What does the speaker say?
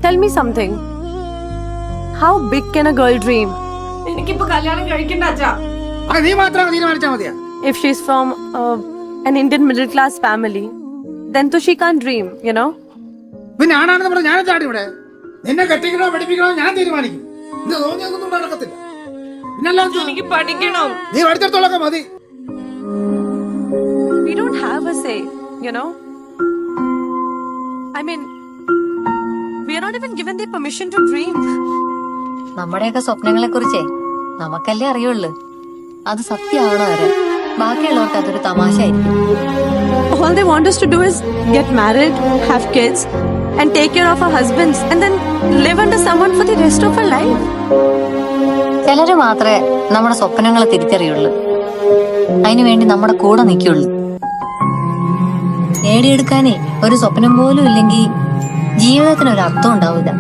tell me something. How big can a girl dream? എനിക്കിപ്പോ കല്യാണം കഴിക്കണ്ട അച്ഛാ. നീ മാത്രം തീരുമാനിച്ചാ മതിയാ. If she's from an Indian middle class family, then to she can't dream, you know? പിന്നെ ആണാണെന്ന് പറഞ്ഞ ഞാൻ ചാടി ഇവിടെ. നിന്നെ കെട്ടിക്കണോ പഠിപ്പിക്കണോ ഞാൻ തീരുമാനിക്കും. ഇത് തോന്നിയൊന്നും നടക്കത്തില്ല. പിന്നല്ലാതെ എനിക്ക് പഠിക്കണം. നീ പഠിച്ചിടത്തോളൊക്കെ മതി. We don't have a say, you know? I mean, we are not even given the permission to dream. നമ്മുടെയൊക്കെ സ്വപ്നങ്ങളെ കുറിച്ചേ നമുക്കല്ലേ അറിയുള്ളൂ. അത് സത്യമാവണോ വരെ ബാക്കിയുള്ളവർക്ക് അതൊരു തമാശയായിരിക്കും. All they want us to do is get married, have kids, and take care of our husbands, and then live under someone for the rest of our life. ചിലര് മാത്രമേ നമ്മുടെ സ്വപ്നങ്ങളെ തിരിച്ചറിയുള്ളൂ. അതിനുവേണ്ടി നമ്മുടെ കൂടെ നിൽക്കുള്ളൂ. നേടിയെടുക്കാനേ ഒരു സ്വപ്നം പോലും ഇല്ലെങ്കിൽ ജീവിതത്തിന് ഒരു അർത്ഥം ഉണ്ടാവില്ല.